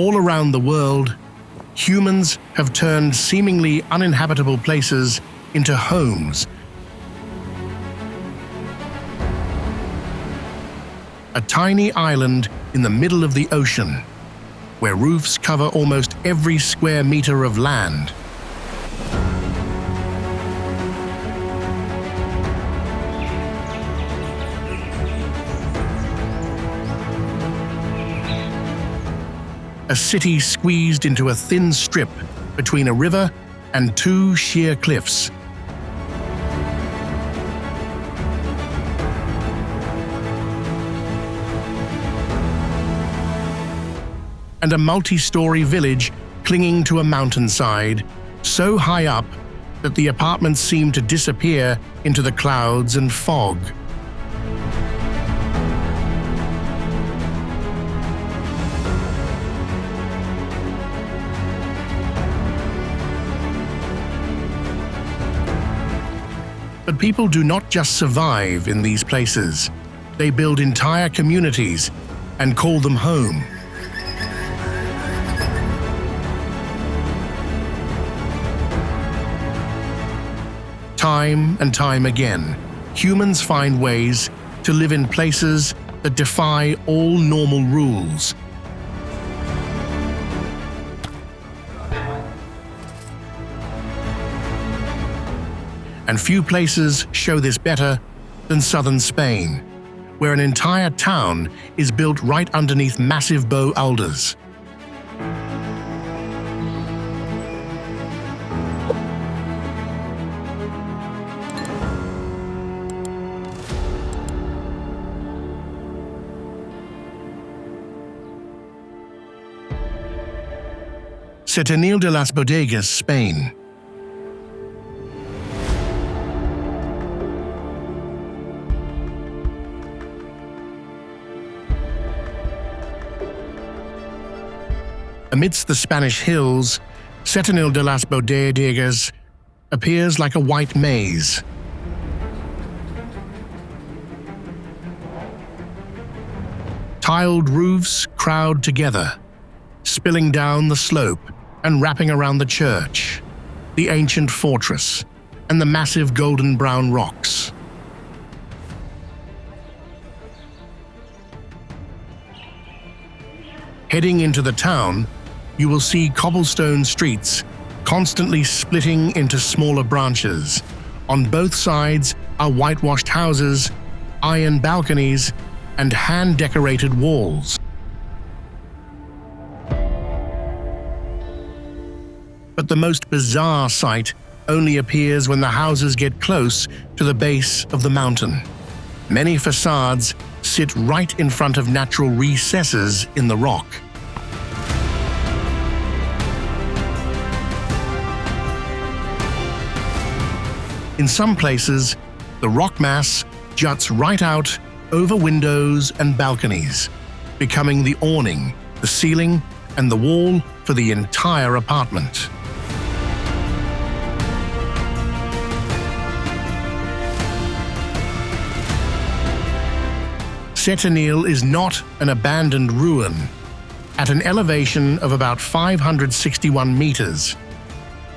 All around the world, humans have turned seemingly uninhabitable places into homes. A tiny island in the middle of the ocean, where roofs cover almost every square meter of land. A city squeezed into a thin strip between a river and two sheer cliffs. And a multi-story village clinging to a mountainside, so high up that the apartments seem to disappear into the clouds and fog. But people do not just survive in these places. They build entire communities and call them home. Time and time again, humans find ways to live in places that defy all normal rules. And few places show this better than southern Spain, where an entire town is built right underneath massive bow alders. Setenil de las Bodegas, Spain. Amidst the Spanish hills, Setenil de las Bodegas appears like a white maze. Tiled roofs crowd together, spilling down the slope and wrapping around the church, the ancient fortress, and the massive golden brown rocks. Heading into the town, you will see cobblestone streets constantly splitting into smaller branches. On both sides are whitewashed houses, iron balconies, and hand-decorated walls. But the most bizarre sight only appears when the houses get close to the base of the mountain. Many facades sit right in front of natural recesses in the rock. In some places, the rock mass juts right out over windows and balconies, becoming the awning, the ceiling, and the wall for the entire apartment. Setenil is not an abandoned ruin. At an elevation of about 561 meters,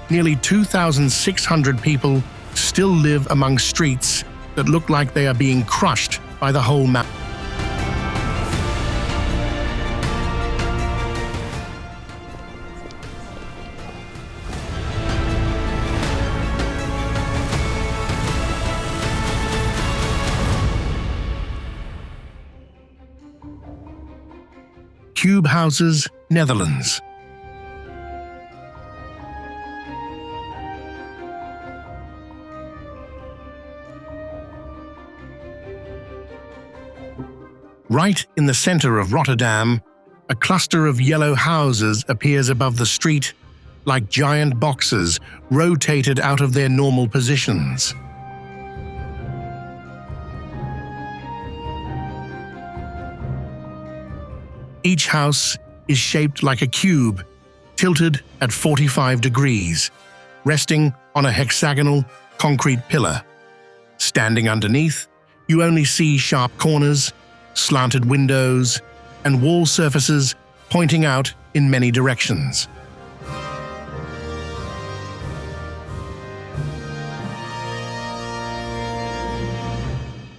nearly 2,600 people still live among streets that look like they are being crushed by the whole mountain. Cube houses, Netherlands. Right in the center of Rotterdam, a cluster of yellow houses appears above the street like giant boxes rotated out of their normal positions. Each house is shaped like a cube, tilted at 45 degrees, resting on a hexagonal concrete pillar. Standing underneath, you only see sharp corners, slanted windows, and wall surfaces pointing out in many directions.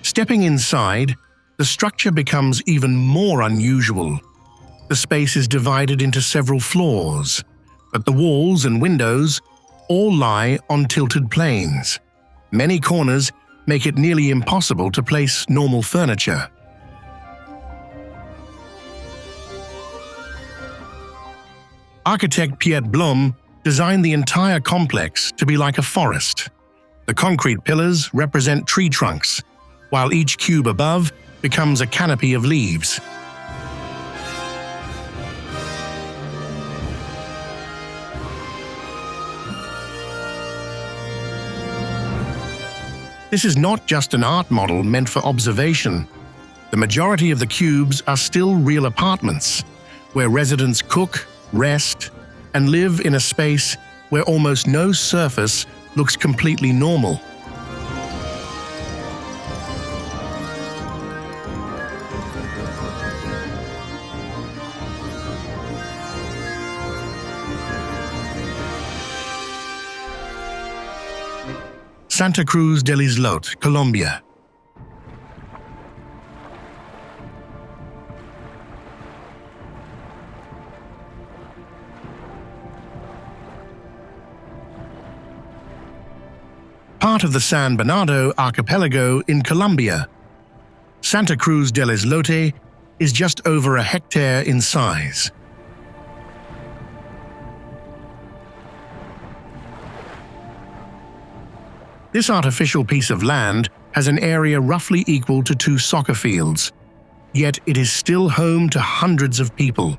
Stepping inside, the structure becomes even more unusual. The space is divided into several floors, but the walls and windows all lie on tilted planes. Many corners make it nearly impossible to place normal furniture. Architect Piet Blom designed the entire complex to be like a forest. The concrete pillars represent tree trunks, while each cube above becomes a canopy of leaves. This is not just an art model meant for observation. The majority of the cubes are still real apartments, where residents cook, rest, and live in a space where almost no surface looks completely normal. Santa Cruz del Islote, Colombia. Part of the San Bernardo archipelago in Colombia, Santa Cruz del Islote is just over a hectare in size. This artificial piece of land has an area roughly equal to 2 soccer fields, yet it is still home to hundreds of people.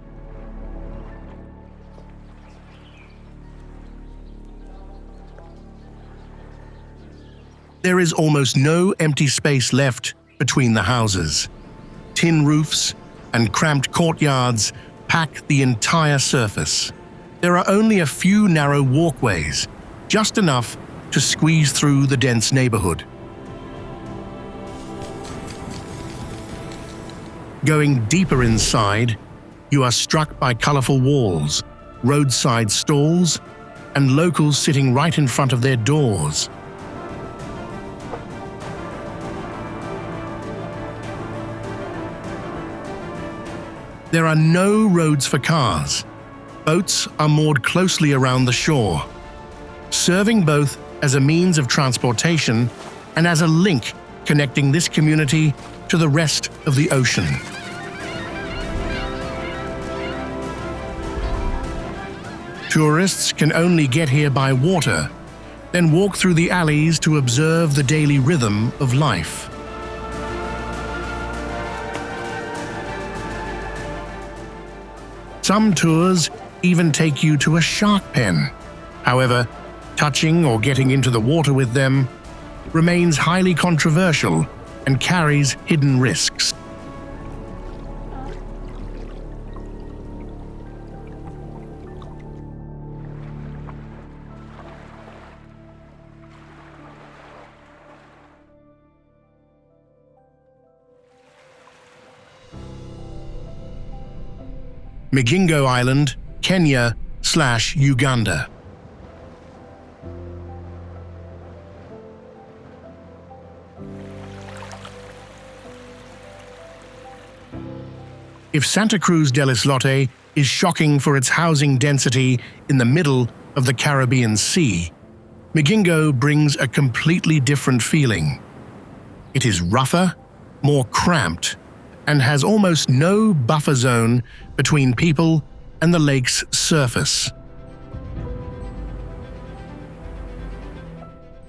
There is almost no empty space left between the houses. Tin roofs and cramped courtyards pack the entire surface. There are only a few narrow walkways, just enough to squeeze through the dense neighborhood. Going deeper inside, you are struck by colorful walls, roadside stalls, and locals sitting right in front of their doors. There are no roads for cars. Boats are moored closely around the shore, serving both as a means of transportation and as a link connecting this community to the rest of the ocean. Tourists can only get here by water, then walk through the alleys to observe the daily rhythm of life. Some tours even take you to a shark pen. However, touching or getting into the water with them remains highly controversial and carries hidden risks. Migingo Island, Kenya/Uganda. If Santa Cruz del Islote is shocking for its housing density in the middle of the Caribbean Sea, Migingo brings a completely different feeling. It is rougher, more cramped, and has almost no buffer zone between people and the lake's surface.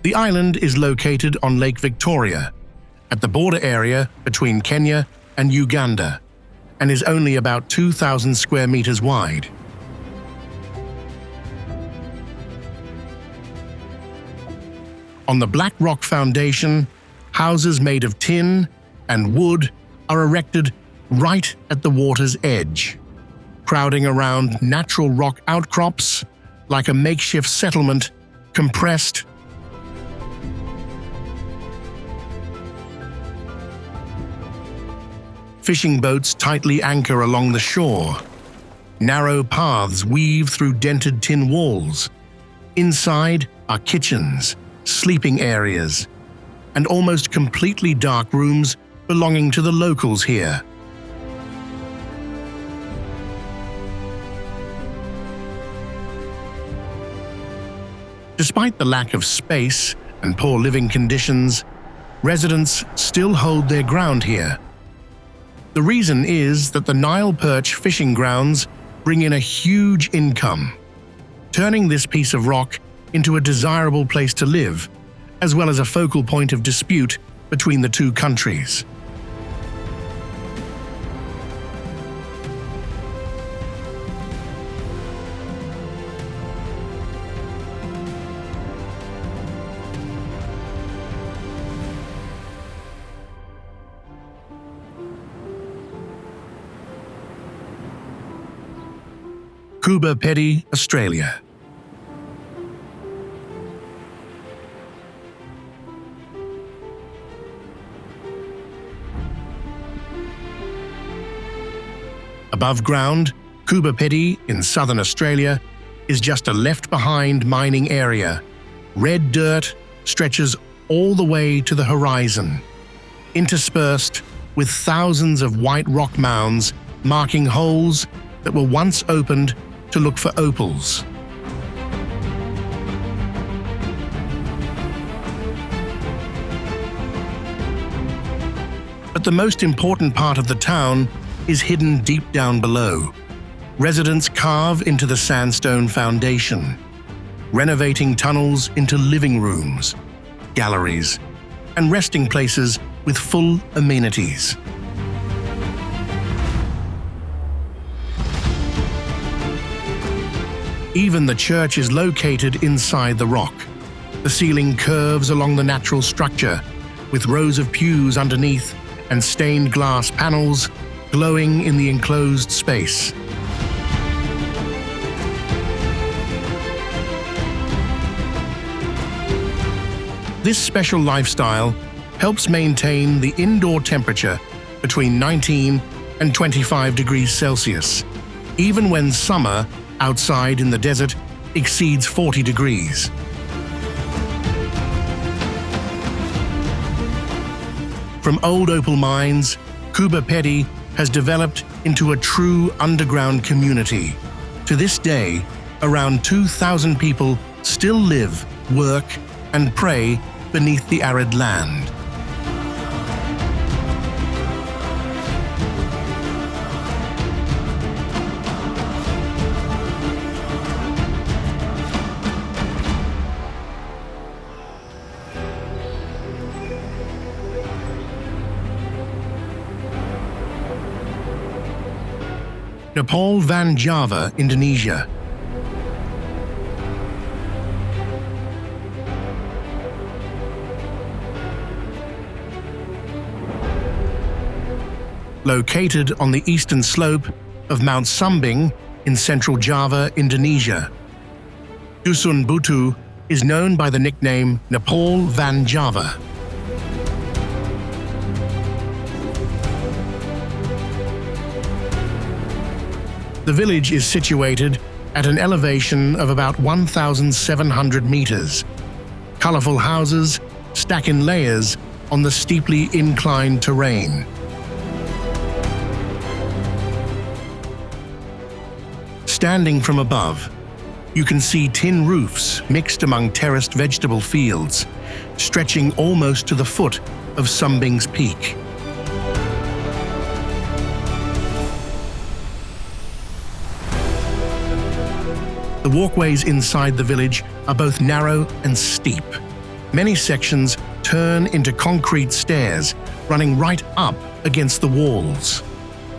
The island is located on Lake Victoria, at the border area between Kenya and Uganda, and is only about 2,000 square meters wide. On the black rock foundation, houses made of tin and wood are erected right at the water's edge, crowding around natural rock outcrops like a makeshift settlement compressed. Fishing boats tightly anchor along the shore. Narrow paths weave through dented tin walls. Inside are kitchens, sleeping areas, and almost completely dark rooms belonging to the locals here. Despite the lack of space and poor living conditions, residents still hold their ground here. The reason is that the Nile perch fishing grounds bring in a huge income, turning this piece of rock into a desirable place to live, as well as a focal point of dispute between the two countries. Coober Pedy, Australia. Above ground, Coober Pedy in southern Australia is just a left-behind mining area. Red dirt stretches all the way to the horizon, interspersed with thousands of white rock mounds marking holes that were once opened to look for opals. But the most important part of the town is hidden deep down below. Residents carve into the sandstone foundation, renovating tunnels into living rooms, galleries, and resting places with full amenities. Even the church is located inside the rock. The ceiling curves along the natural structure, with rows of pews underneath and stained glass panels glowing in the enclosed space. This special lifestyle helps maintain the indoor temperature between 19 and 25 degrees Celsius, even when summer outside in the desert exceeds 40 degrees. From old opal mines, Coober Pedy has developed into a true underground community. To this day, around 2,000 people still live, work, and pray beneath the arid land. Nepal Vardzia, Indonesia. Located on the eastern slope of Mount Sumbing in central Java, Indonesia, Dusun Butu is known by the nickname Nepal Vardzia. The village is situated at an elevation of about 1,700 meters. Colorful houses stack in layers on the steeply inclined terrain. Standing from above, you can see tin roofs mixed among terraced vegetable fields, stretching almost to the foot of Sumbing's peak. The walkways inside the village are both narrow and steep. Many sections turn into concrete stairs running right up against the walls.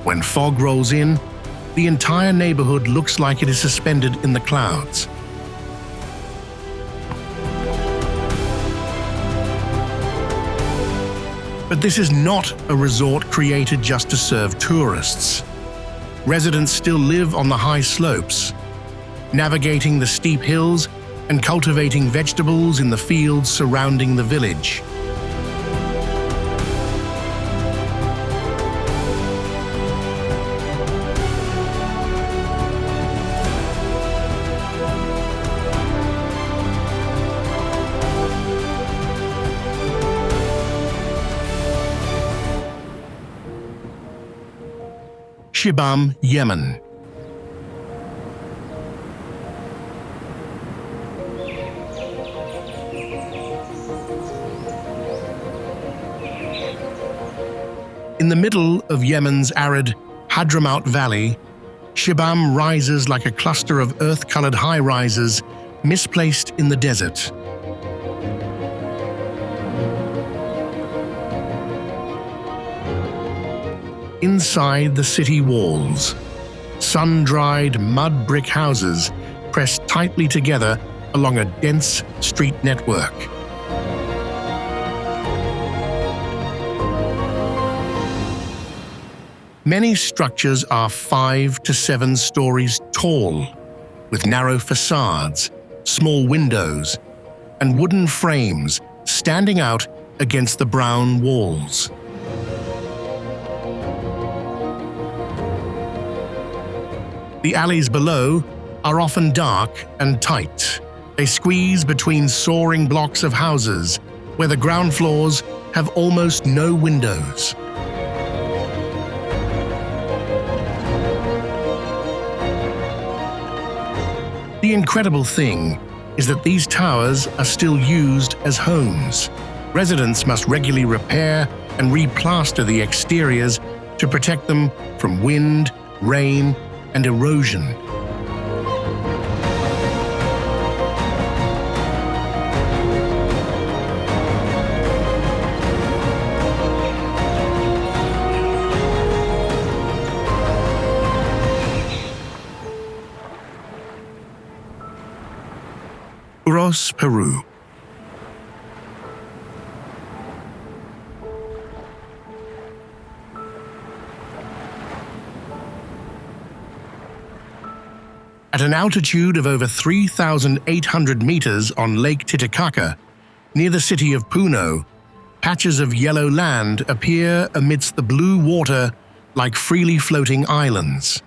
When fog rolls in, the entire neighborhood looks like it is suspended in the clouds. But this is not a resort created just to serve tourists. Residents still live on the high slopes, navigating the steep hills and cultivating vegetables in the fields surrounding the village. Shibam, Yemen. In the middle of Yemen's arid Hadramaut Valley, Shibam rises like a cluster of earth-colored high-rises misplaced in the desert. Inside the city walls, sun-dried mud brick houses pressed tightly together along a dense street network. Many structures are 5 to 7 stories tall, with narrow facades, small windows, and wooden frames standing out against the brown walls. The alleys below are often dark and tight. They squeeze between soaring blocks of houses where the ground floors have almost no windows. The incredible thing is that these towers are still used as homes. Residents must regularly repair and replaster the exteriors to protect them from wind, rain, and erosion. Uros, Peru. At an altitude of over 3,800 meters on Lake Titicaca, near the city of Puno, patches of yellow land appear amidst the blue water like freely floating islands.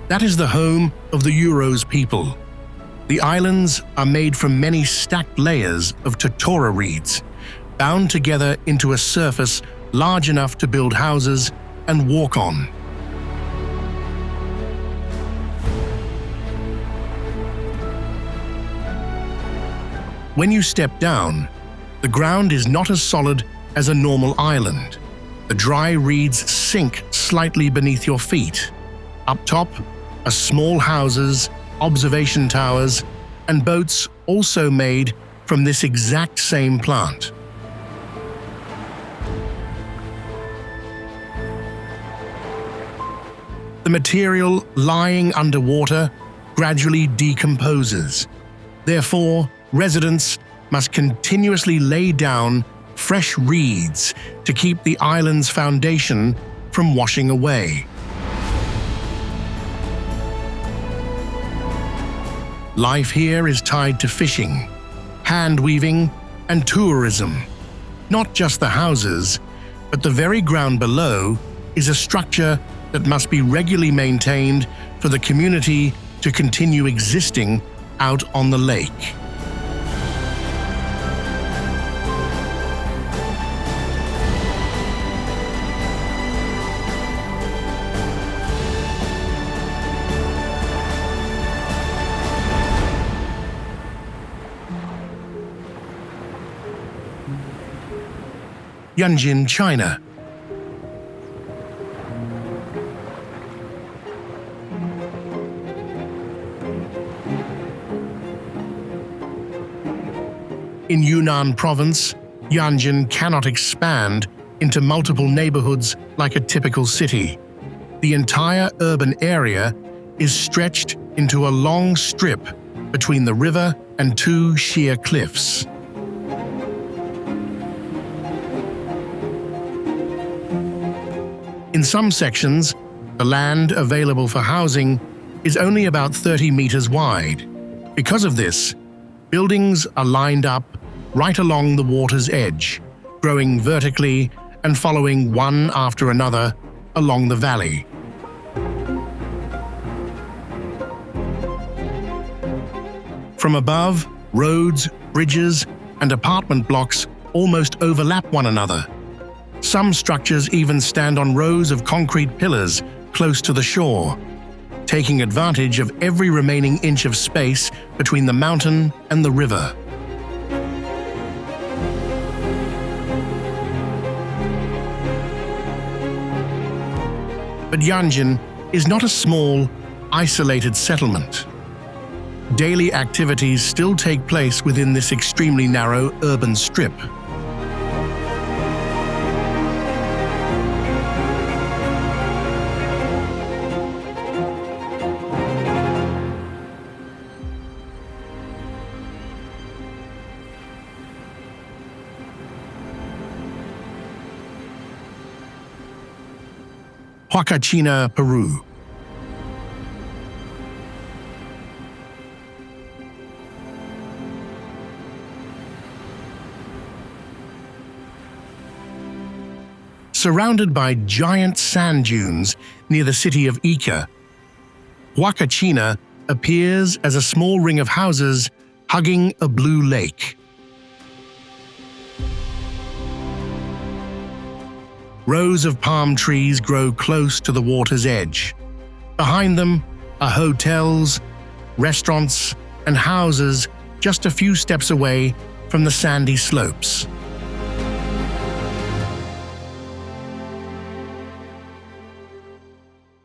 That is the home of the Uros people. The islands are made from many stacked layers of totora reeds, bound together into a surface large enough to build houses and walk on. When you step down, the ground is not as solid as a normal island. The dry reeds sink slightly beneath your feet. Up top are small houses, observation towers, and boats also made from this exact same plant. The material lying underwater gradually decomposes. Therefore, residents must continuously lay down fresh reeds to keep the island's foundation from washing away. Life here is tied to fishing, hand weaving, and tourism. Not just the houses, but the very ground below is a structure that must be regularly maintained for the community to continue existing out on the lake. Yanjin, China. In Yunnan province, Yanjin cannot expand into multiple neighborhoods like a typical city. The entire urban area is stretched into a long strip between the river and 2 sheer cliffs. In some sections, the land available for housing is only about 30 meters wide. Because of this, buildings are lined up right along the water's edge, growing vertically and following one after another along the valley. From above, roads, bridges, and apartment blocks almost overlap one another. Some structures even stand on rows of concrete pillars close to the shore, taking advantage of every remaining inch of space between the mountain and the river. But Yanjin is not a small, isolated settlement. Daily activities still take place within this extremely narrow urban strip. Huacachina, Peru. Surrounded by giant sand dunes near the city of Ica, Huacachina appears as a small ring of houses hugging a blue lake. Rows of palm trees grow close to the water's edge. Behind them are hotels, restaurants, and houses just a few steps away from the sandy slopes.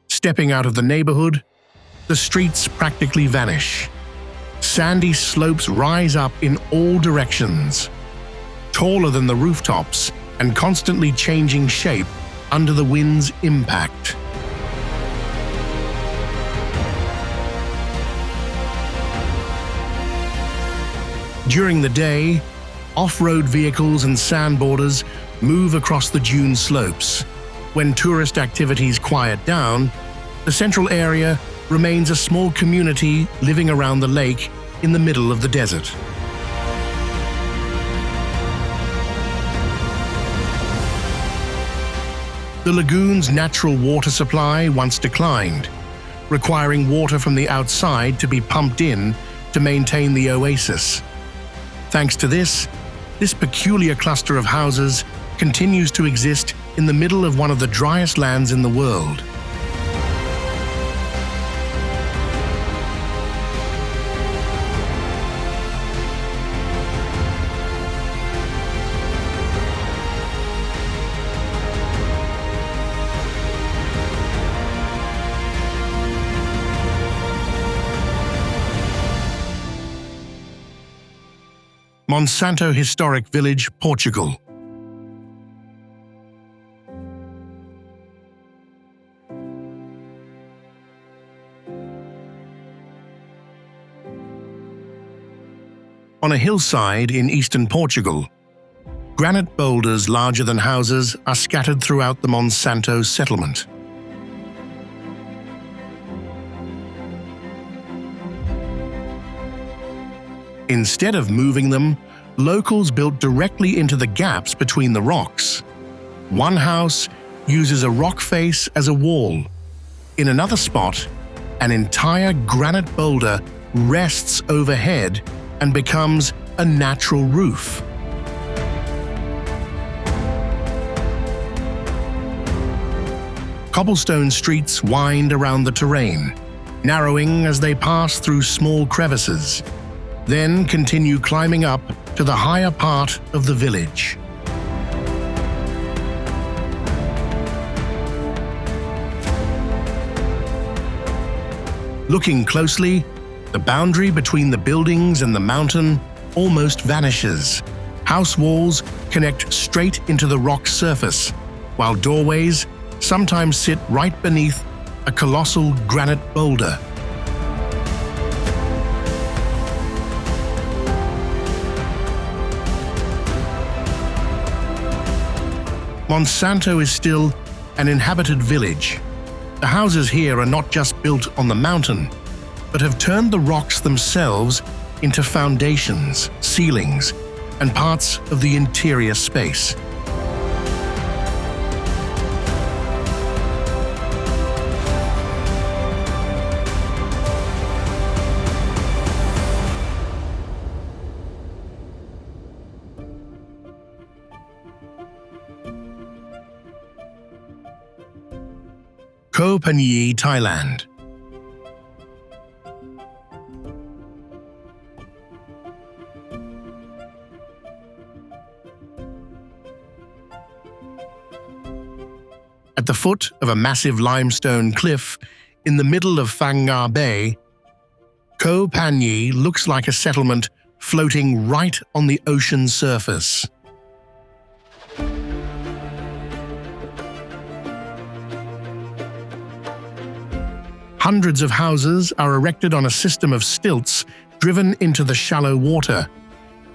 Stepping out of the neighborhood, the streets practically vanish. Sandy slopes rise up in all directions, taller than the rooftops and constantly changing shape under the wind's impact. During the day, off-road vehicles and sandboarders move across the dune slopes. When tourist activities quiet down, the central area remains a small community living around the lake in the middle of the desert. The lagoon's natural water supply once declined, requiring water from the outside to be pumped in to maintain the oasis. Thanks to this peculiar cluster of houses continues to exist in the middle of one of the driest lands in the world. Monsanto Historic Village, Portugal. On a hillside in eastern Portugal, granite boulders larger than houses are scattered throughout the Monsanto settlement. Instead of moving them, locals built directly into the gaps between the rocks. One house uses a rock face as a wall. In another spot, an entire granite boulder rests overhead and becomes a natural roof. Cobblestone streets wind around the terrain, narrowing as they pass through small crevices, then continue climbing up to the higher part of the village. Looking closely, the boundary between the buildings and the mountain almost vanishes. House walls connect straight into the rock surface, while doorways sometimes sit right beneath a colossal granite boulder. Monsanto is still an inhabited village. The houses here are not just built on the mountain, but have turned the rocks themselves into foundations, ceilings, and parts of the interior space. Koh Panyee, Thailand. At the foot of a massive limestone cliff in the middle of Walvis Bay, Koh Panyee looks like a settlement floating right on the ocean's surface. Hundreds of houses are erected on a system of stilts driven into the shallow water.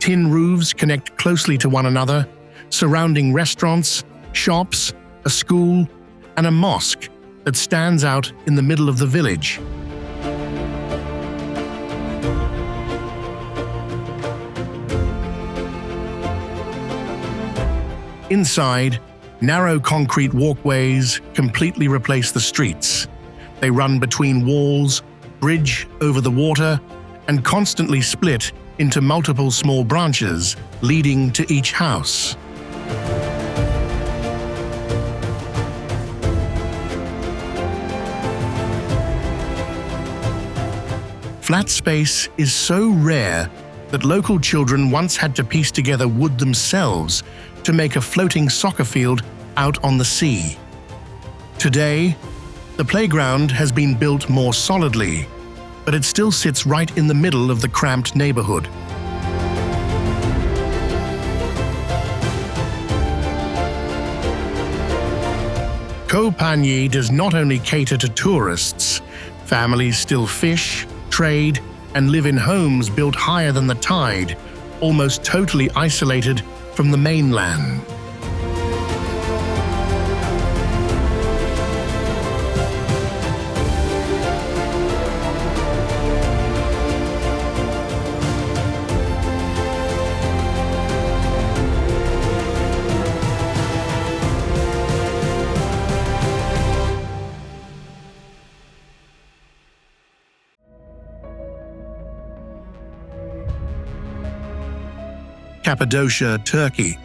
Tin roofs connect closely to one another, surrounding restaurants, shops, a school, and a mosque that stands out in the middle of the village. Inside, narrow concrete walkways completely replace the streets. They run between walls, bridge over the water, and constantly split into multiple small branches leading to each house. Flat space is so rare that local children once had to piece together wood themselves to make a floating soccer field out on the sea. Today, the playground has been built more solidly, but it still sits right in the middle of the cramped neighborhood. Koh Panyee does not only cater to tourists. Families still fish, trade, and live in homes built higher than the tide, almost totally isolated from the mainland. Cappadocia, Turkey.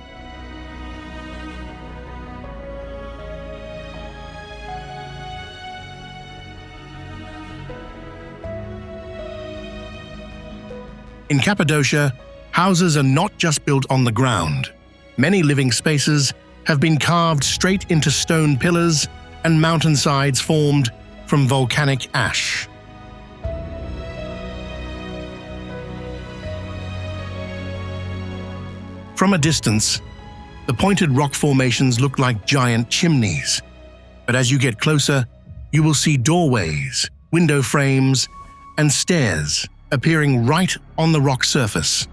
In Cappadocia, houses are not just built on the ground. Many living spaces have been carved straight into stone pillars and mountainsides formed from volcanic ash. From a distance, the pointed rock formations look like giant chimneys. But as you get closer, you will see doorways, window frames, and stairs appearing right on the rock surface.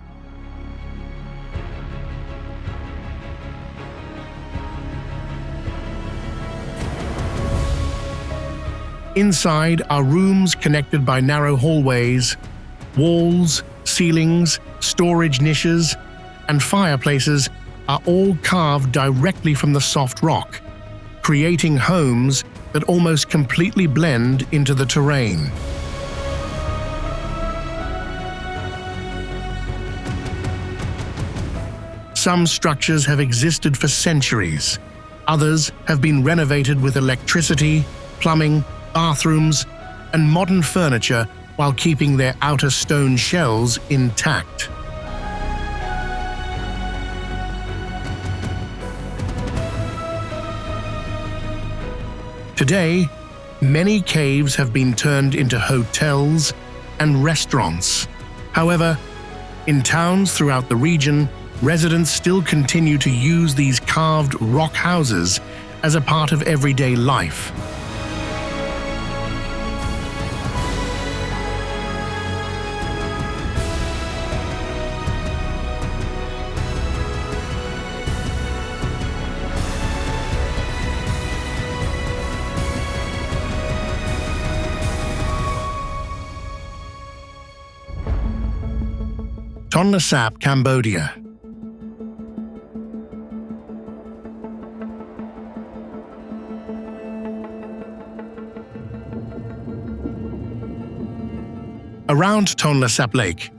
Inside are rooms connected by narrow hallways, walls, ceilings, storage niches, and fireplaces are all carved directly from the soft rock, creating homes that almost completely blend into the terrain. Some structures have existed for centuries. Others have been renovated with electricity, plumbing, bathrooms, and modern furniture while keeping their outer stone shells intact. Today, many caves have been turned into hotels and restaurants. However, in towns throughout the region, residents still continue to use these carved rock houses as a part of everyday life. Tonle Sap, Cambodia. Around Tonle Sap Lake,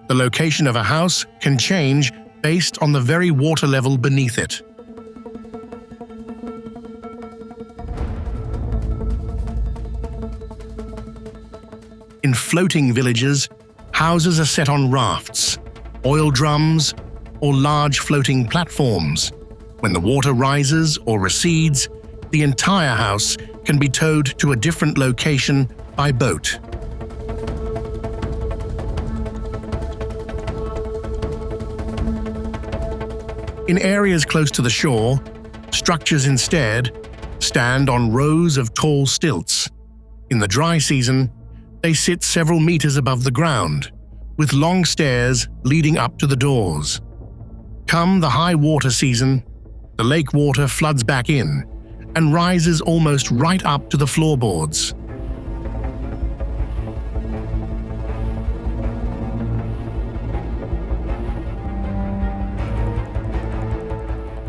the location of a house can change based on the very water level beneath it. floating villages, houses are set on rafts, oil drums, or large floating platforms. When the water rises or recedes, the entire house can be towed to a different location by boat. In areas close to the shore, structures instead stand on rows of tall stilts. In the dry season, they sit several meters above the ground, with long stairs leading up to the doors. Come the high water season, the lake water floods back in and rises almost right up to the floorboards.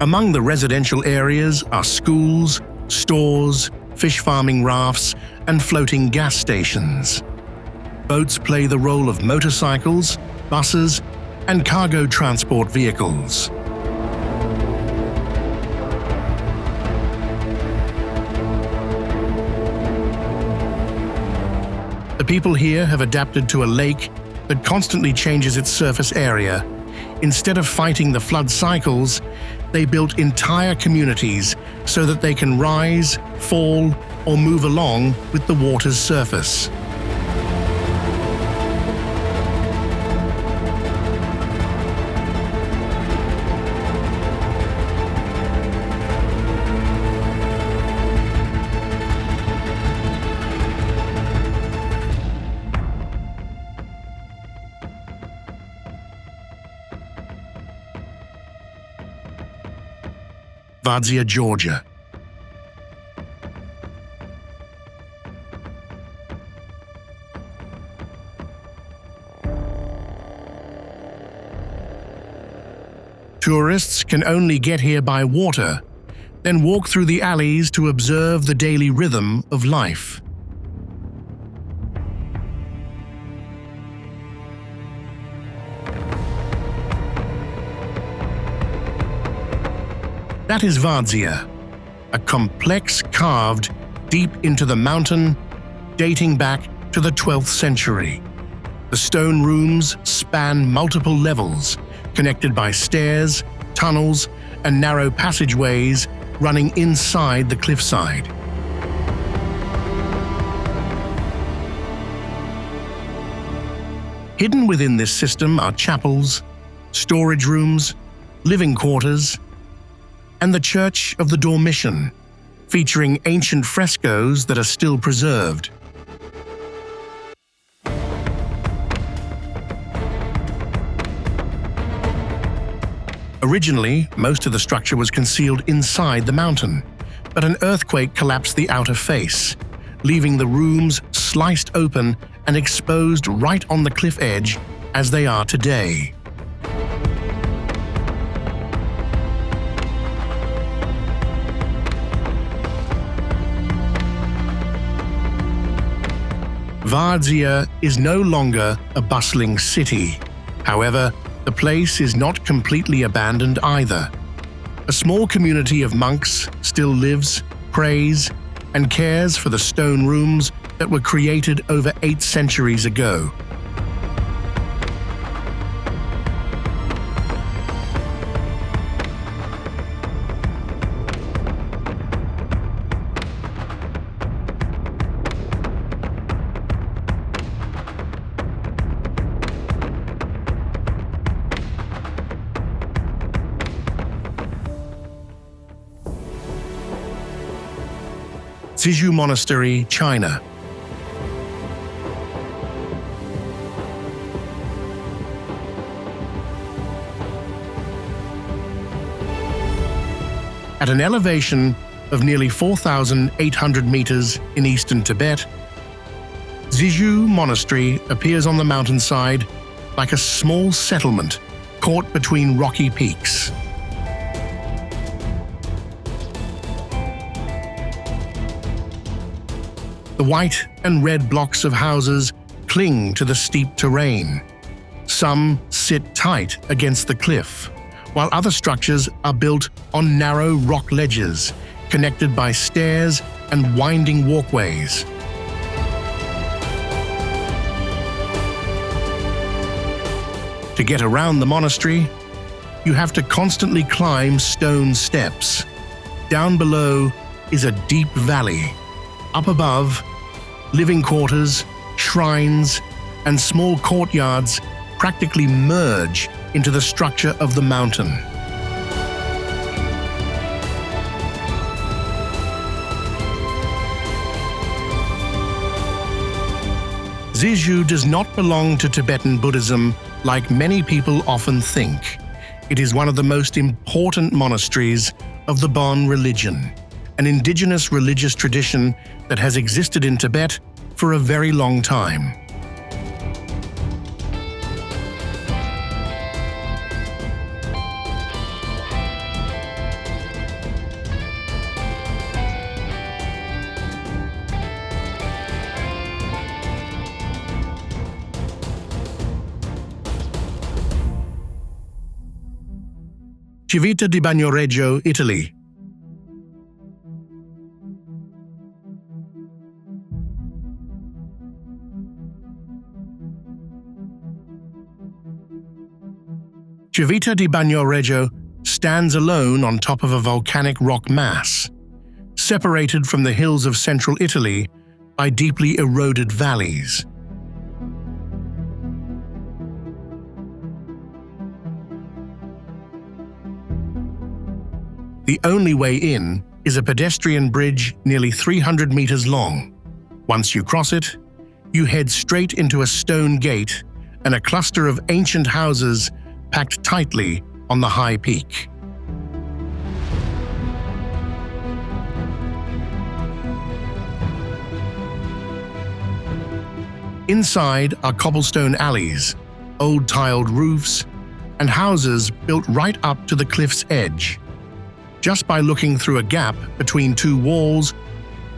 Among the residential areas are schools, stores, fish farming rafts, and floating gas stations. Boats play the role of motorcycles, buses, and cargo transport vehicles. The people here have adapted to a lake that constantly changes its surface area. Instead of fighting the flood cycles, they built entire communities so that they can rise, fall, or move along with the water's surface. Vardzia, Georgia. Tourists can only get here by water, then walk through the alleys to observe the daily rhythm of life. That is Vardzia, a complex carved deep into the mountain dating back to the 12th century. The stone rooms span multiple levels, connected by stairs, tunnels, and narrow passageways running inside the cliffside. Hidden within this system are chapels, storage rooms, living quarters, and the Church of the Dormition, featuring ancient frescoes that are still preserved. Originally, most of the structure was concealed inside the mountain, but an earthquake collapsed the outer face, leaving the rooms sliced open and exposed right on the cliff edge as they are today. Vardzia is no longer a bustling city. However, the place is not completely abandoned either. A small community of monks still lives, prays, and cares for the stone rooms that were created over 8 centuries ago. Zizhu Monastery, China. At an elevation of nearly 4,800 meters in eastern Tibet, Zizhu Monastery appears on the mountainside like a small settlement caught between rocky peaks. The white and red blocks of houses cling to the steep terrain. Some sit tight against the cliff, while other structures are built on narrow rock ledges, connected by stairs and winding walkways. To get around the monastery, you have to constantly climb stone steps. Down below is a deep valley. Up above, living quarters, shrines, and small courtyards practically merge into the structure of the mountain. Zizhu does not belong to Tibetan Buddhism like many people often think. It is one of the most important monasteries of the Bon religion, an indigenous religious tradition that has existed in Tibet for a very long time. Civita di Bagnoregio, Italy. Civita di Bagnoregio stands alone on top of a volcanic rock mass, separated from the hills of central Italy by deeply eroded valleys. The only way in is a pedestrian bridge nearly 300 meters long. Once you cross it, you head straight into a stone gate and a cluster of ancient houses packed tightly on the high peak. Inside are cobblestone alleys, old tiled roofs, and houses built right up to the cliff's edge. Just by looking through a gap between two walls,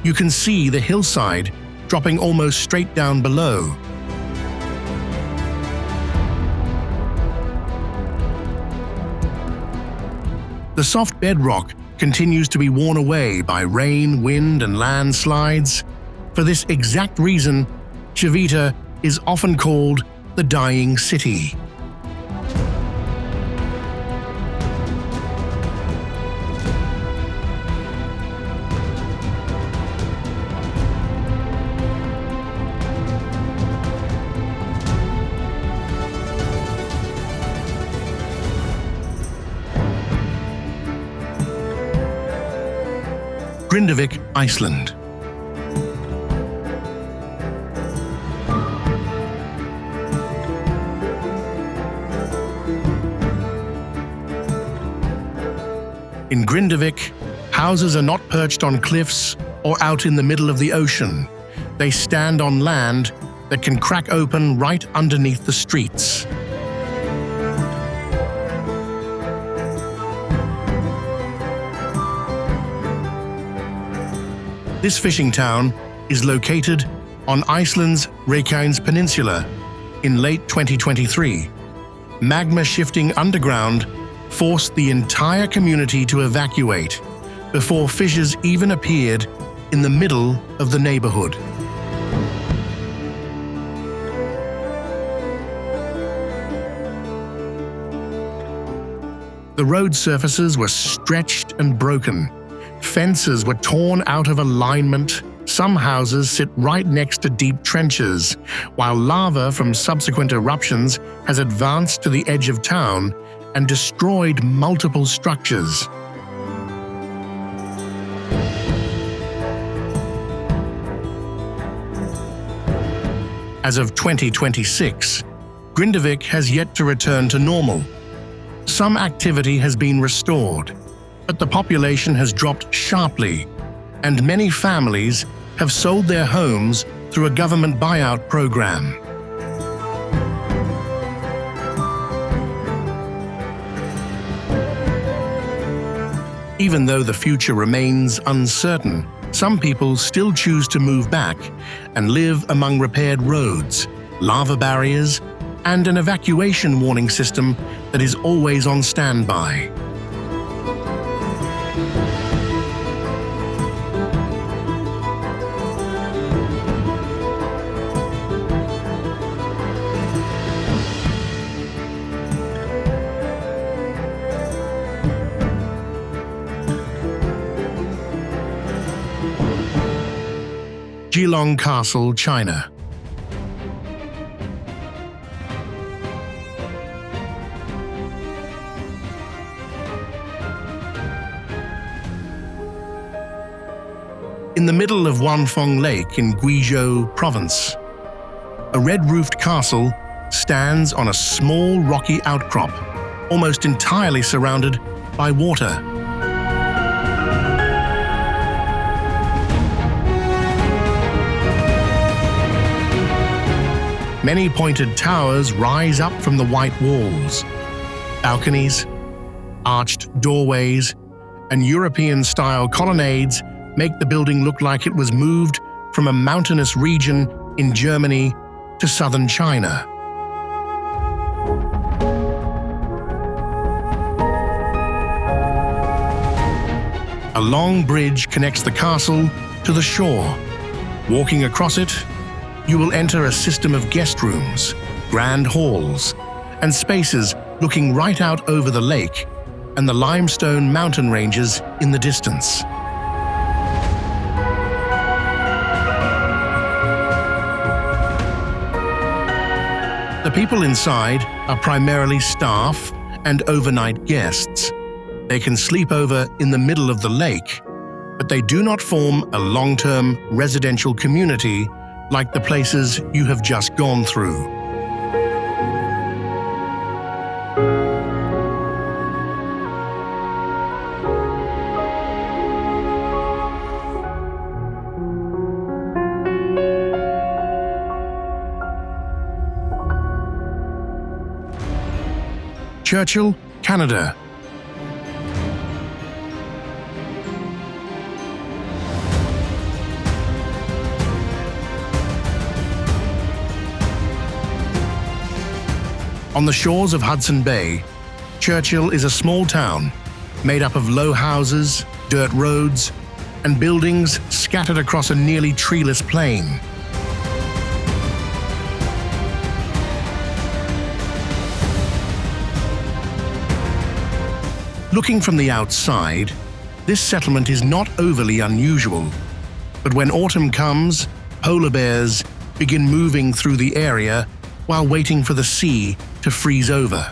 you can see the hillside dropping almost straight down below. The soft bedrock continues to be worn away by rain, wind, and landslides. For this exact reason, Civita is often called the Dying City. Grindavik, Iceland. In Grindavik, houses are not perched on cliffs or out in the middle of the ocean. They stand on land that can crack open right underneath the streets. This fishing town is located on Iceland's Reykjanes Peninsula. In late 2023, magma shifting underground forced the entire community to evacuate before fissures even appeared in the middle of the neighborhood. The road surfaces were stretched and broken. Fences were torn out of alignment. Some houses sit right next to deep trenches, while lava from subsequent eruptions has advanced to the edge of town and destroyed multiple structures. As of 2026, Grindavik has yet to return to normal. Some activity has been restored, but the population has dropped sharply, and many families have sold their homes through a government buyout program. Even though the future remains uncertain, some people still choose to move back and live among repaired roads, lava barriers, and an evacuation warning system that is always on standby. Geelong Castle, China. In the middle of Wanfong Lake in Guizhou Province, a red-roofed castle stands on a small rocky outcrop, almost entirely surrounded by water. Many pointed towers rise up from the white walls. Balconies, arched doorways, and European-style colonnades make the building look like it was moved from a mountainous region in Germany to southern China. A long bridge connects the castle to the shore. Walking across it, you will enter a system of guest rooms, grand halls, and spaces looking right out over the lake and the limestone mountain ranges in the distance. The people inside are primarily staff and overnight guests. They can sleep over in the middle of the lake, but they do not form a long-term residential community like the places you have just gone through. Churchill, Canada. On the shores of Hudson Bay, Churchill is a small town made up of low houses, dirt roads, and buildings scattered across a nearly treeless plain. Looking from the outside, this settlement is not overly unusual, but when autumn comes, polar bears begin moving through the area while waiting for the sea to freeze over.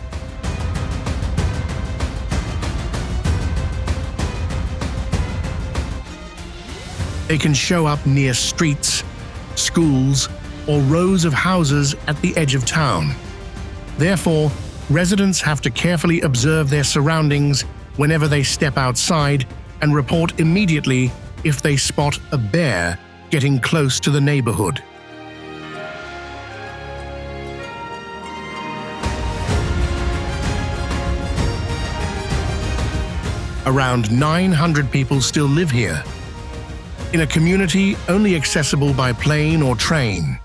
They can show up near streets, schools, or rows of houses at the edge of town. Therefore, residents have to carefully observe their surroundings whenever they step outside and report immediately if they spot a bear getting close to the neighborhood. Around 900 people still live here, in a community only accessible by plane or train,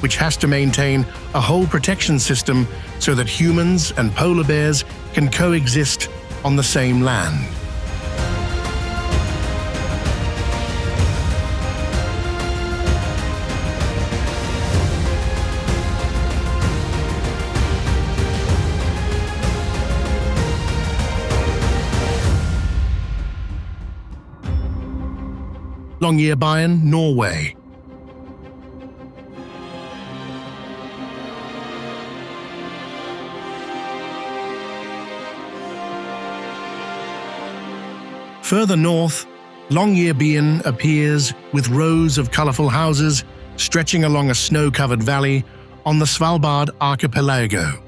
which has to maintain a whole protection system so that humans and polar bears can coexist on the same land. Longyearbyen, Norway. Further north, Longyearbyen appears with rows of colorful houses stretching along a snow-covered valley on the Svalbard archipelago.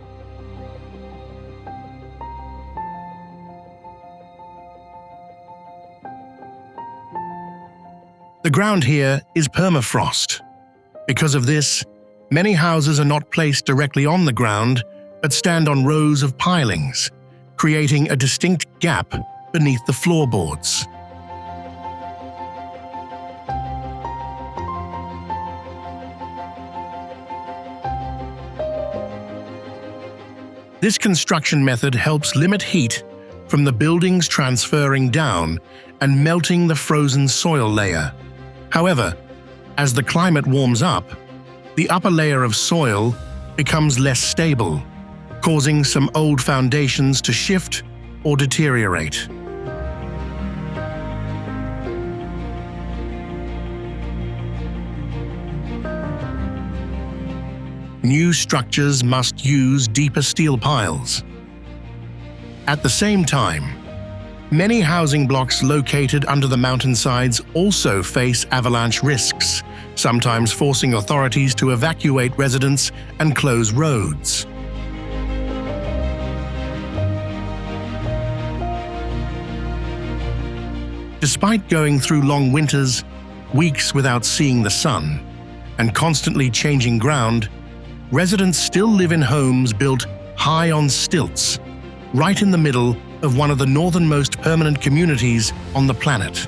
The ground here is permafrost. Because of this, many houses are not placed directly on the ground, but stand on rows of pilings, creating a distinct gap beneath the floorboards. This construction method helps limit heat from the buildings transferring down and melting the frozen soil layer. However, as the climate warms up, the upper layer of soil becomes less stable, causing some old foundations to shift or deteriorate. new structures must use deeper steel piles. At the same time, many housing blocks located under the mountainsides also face avalanche risks, sometimes forcing authorities to evacuate residents and close roads. Despite going through long winters, weeks without seeing the sun, and constantly changing ground, residents still live in homes built high on stilts, right in the middle of one of the northernmost permanent communities on the planet.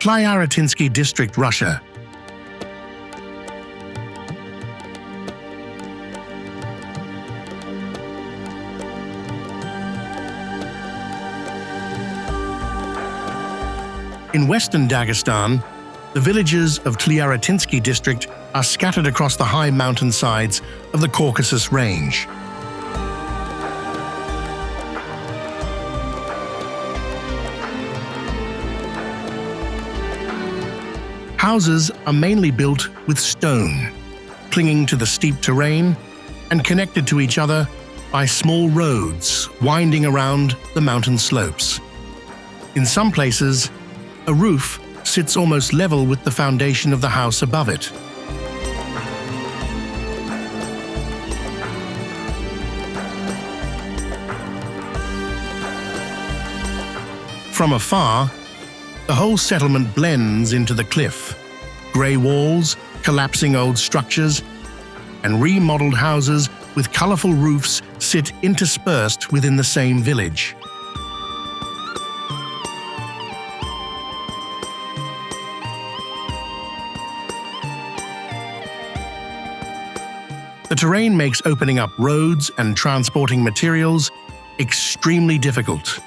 Tliaratinsky District, Russia. In western Dagestan, the villages of Tliaratinsky District are scattered across the high mountainsides of the Caucasus Range. Houses are mainly built with stone, clinging to the steep terrain and connected to each other by small roads winding around the mountain slopes. In some places, a roof sits almost level with the foundation of the house above it. From afar, the whole settlement blends into the cliff. Grey walls, collapsing old structures, and remodeled houses with colourful roofs sit interspersed within the same village. The terrain makes opening up roads and transporting materials extremely difficult.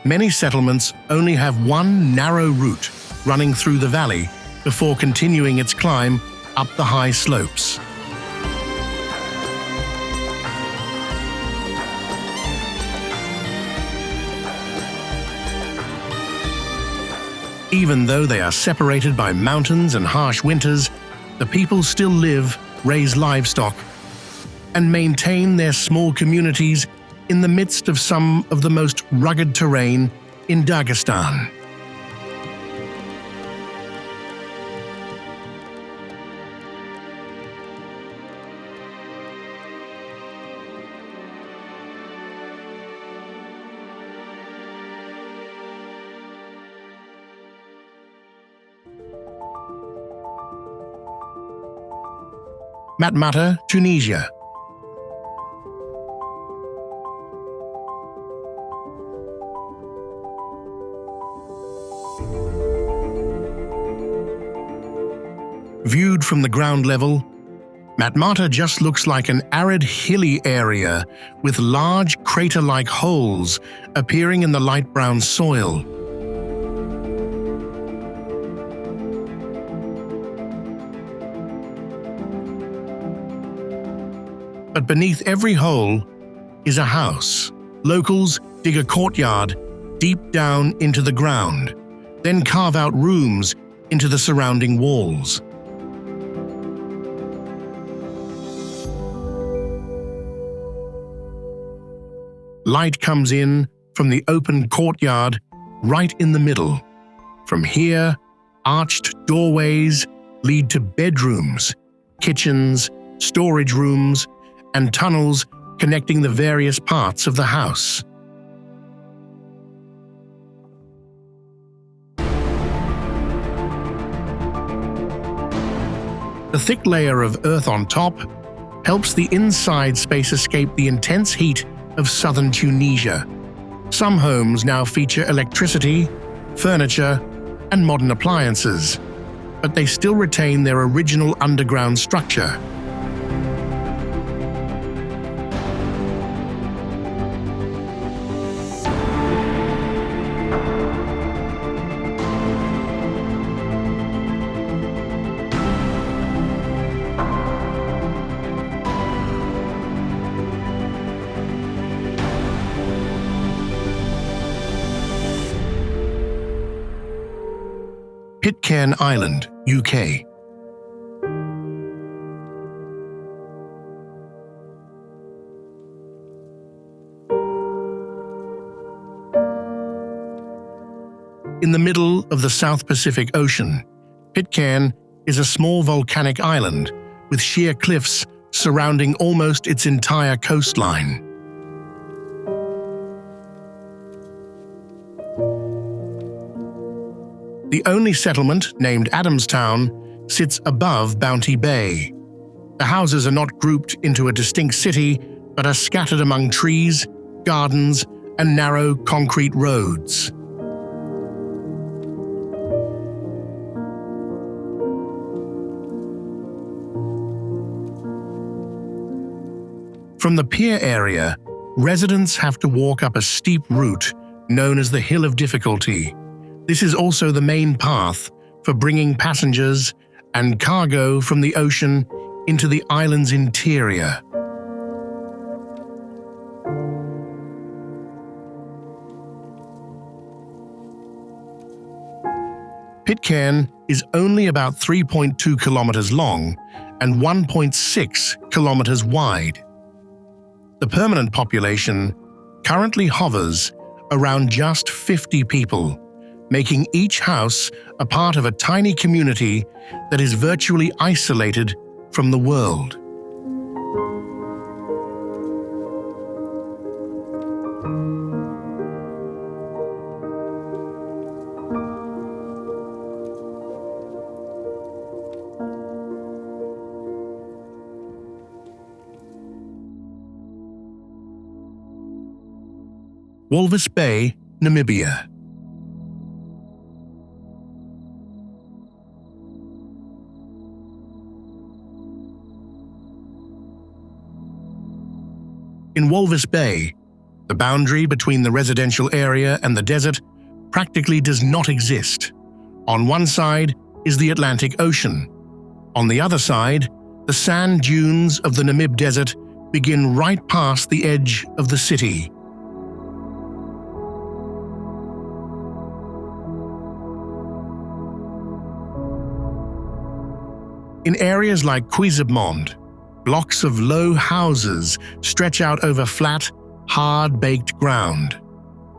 Many settlements only have one narrow route running through the valley before continuing its climb up the high slopes. Even though they are separated by mountains and harsh winters, the people still live, raise livestock, and maintain their small communities in the midst of some of the most rugged terrain in Dagestan. Matmata, Tunisia. Viewed from the ground level, Matmata just looks like an arid, hilly area with large crater-like holes appearing in the light brown soil. But beneath every hole is a house. Locals dig a courtyard deep down into the ground, then carve out rooms into the surrounding walls. Light comes in from the open courtyard right in the middle. From here, arched doorways lead to bedrooms, kitchens, storage rooms, and tunnels connecting the various parts of the house. The thick layer of earth on top helps the inside space escape the intense heat of southern Tunisia. Some homes now feature electricity, furniture, and modern appliances, but they still retain their original underground structure. Pitcairn Island, UK. In the middle of the South Pacific Ocean, Pitcairn is a small volcanic island with sheer cliffs surrounding almost its entire coastline. The only settlement, named Adamstown, sits above Bounty Bay. The houses are not grouped into a distinct city, but are scattered among trees, gardens, and narrow concrete roads. From the pier area, residents have to walk up a steep route known as the Hill of Difficulty. This is also the main path for bringing passengers and cargo from the ocean into the island's interior. Pitcairn is only about 3.2 kilometers long and 1.6 kilometers wide. The permanent population currently hovers around just 50 people, making each house a part of a tiny community that is virtually isolated from the world. Walvis Bay, Namibia. In Walvis Bay, the boundary between the residential area and the desert practically does not exist. On one side is the Atlantic Ocean. On the other side, the sand dunes of the Namib Desert begin right past the edge of the city. In areas like Quizabmond, blocks of low houses stretch out over flat, hard-baked ground.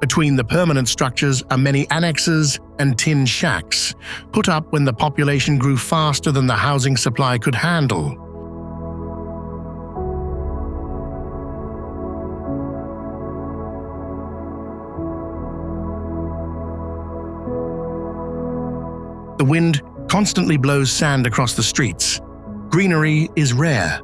Between the permanent structures are many annexes and tin shacks, put up when the population grew faster than the housing supply could handle. The wind constantly blows sand across the streets. Greenery is rare.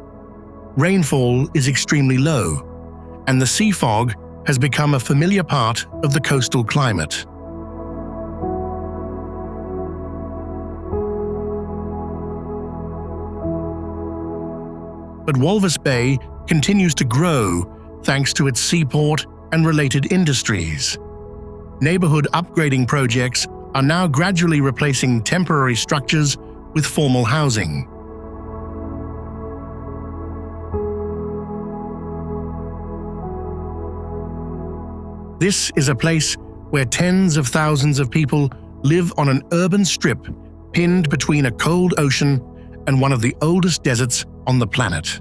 Rainfall is extremely low, and the sea fog has become a familiar part of the coastal climate. But Walvis Bay continues to grow thanks to its seaport and related industries. Neighborhood upgrading projects are now gradually replacing temporary structures with formal housing. This is a place where tens of thousands of people live on an urban strip pinned between a cold ocean and one of the oldest deserts on the planet.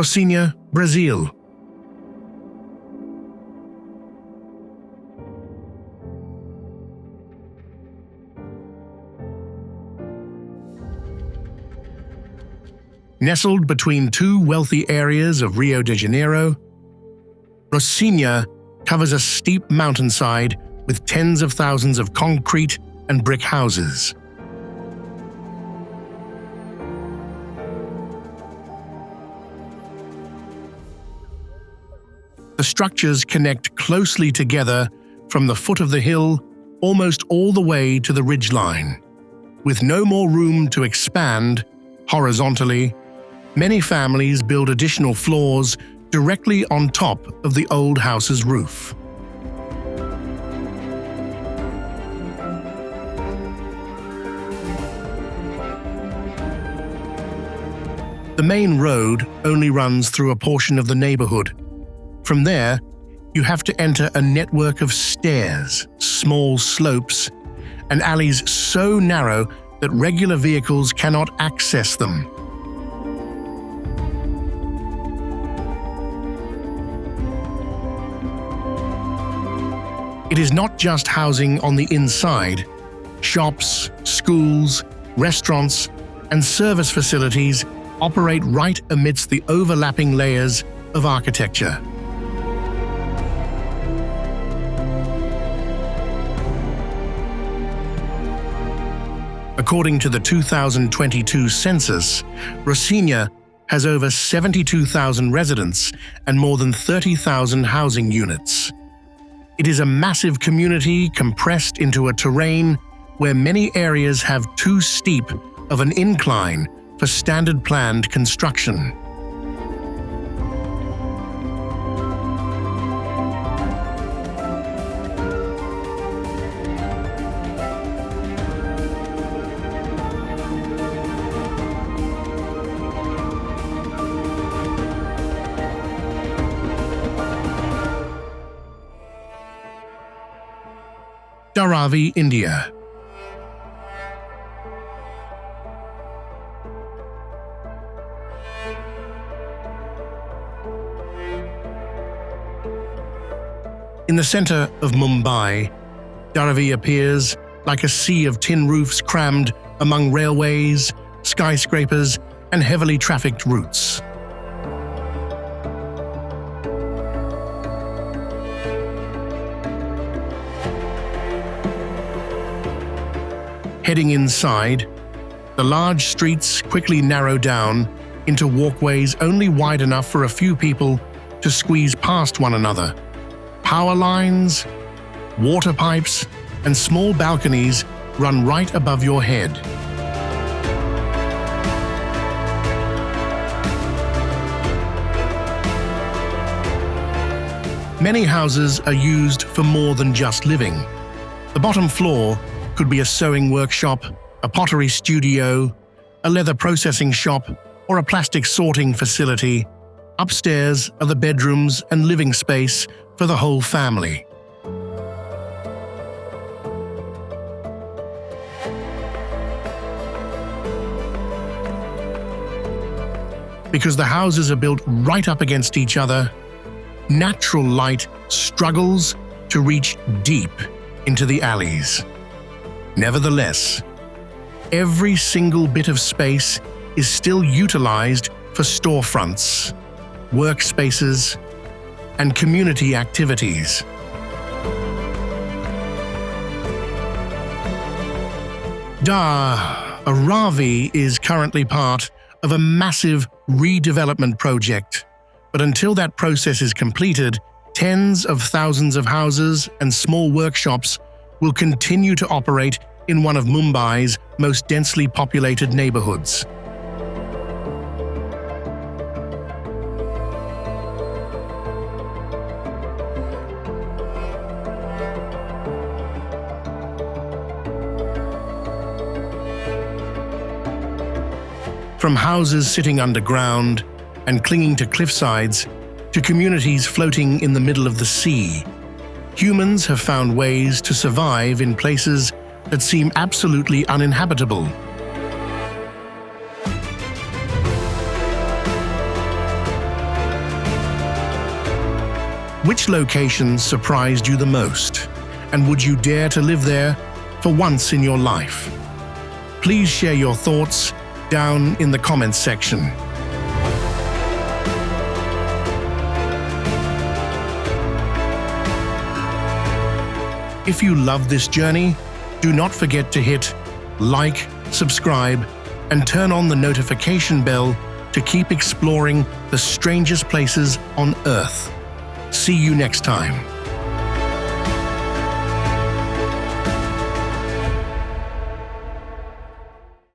Rocinha, Brazil. Nestled between two wealthy areas of Rio de Janeiro, Rocinha covers a steep mountainside with tens of thousands of concrete and brick houses. The structures connect closely together from the foot of the hill almost all the way to the ridgeline. With no more room to expand horizontally, many families build additional floors directly on top of the old house's roof. The main road only runs through a portion of the neighborhood. From there, you have to enter a network of stairs, small slopes, and alleys so narrow that regular vehicles cannot access them. It is not just housing on the inside. Shops, schools, restaurants, and service facilities operate right amidst the overlapping layers of architecture. According to the 2022 census, Rocinha has over 72,000 residents and more than 30,000 housing units. It is a massive community compressed into a terrain where many areas have too steep of an incline for standard planned construction. Dharavi, India. In the center of Mumbai, Dharavi appears like a sea of tin roofs crammed among railways, skyscrapers, and heavily trafficked routes. Heading inside, the large streets quickly narrow down into walkways only wide enough for a few people to squeeze past one another. Power lines, water pipes, and small balconies run right above your head. Many houses are used for more than just living. The bottom floor could be a sewing workshop, a pottery studio, a leather processing shop, or a plastic sorting facility. Upstairs are the bedrooms and living space for the whole family. Because the houses are built right up against each other, natural light struggles to reach deep into the alleys. Nevertheless, every single bit of space is still utilized for storefronts, workspaces, and community activities. Dharavi is currently part of a massive redevelopment project, but until that process is completed, tens of thousands of houses and small workshops will continue to operate in one of Mumbai's most densely populated neighborhoods. From houses sitting underground and clinging to cliffsides to communities floating in the middle of the sea, humans have found ways to survive in places that seem absolutely uninhabitable. Which locations surprised you the most, and would you dare to live there for once in your life? Please share your thoughts down in the comments section. If you love this journey, do not forget to hit like, subscribe, and turn on the notification bell to keep exploring the strangest places on Earth. See you next time.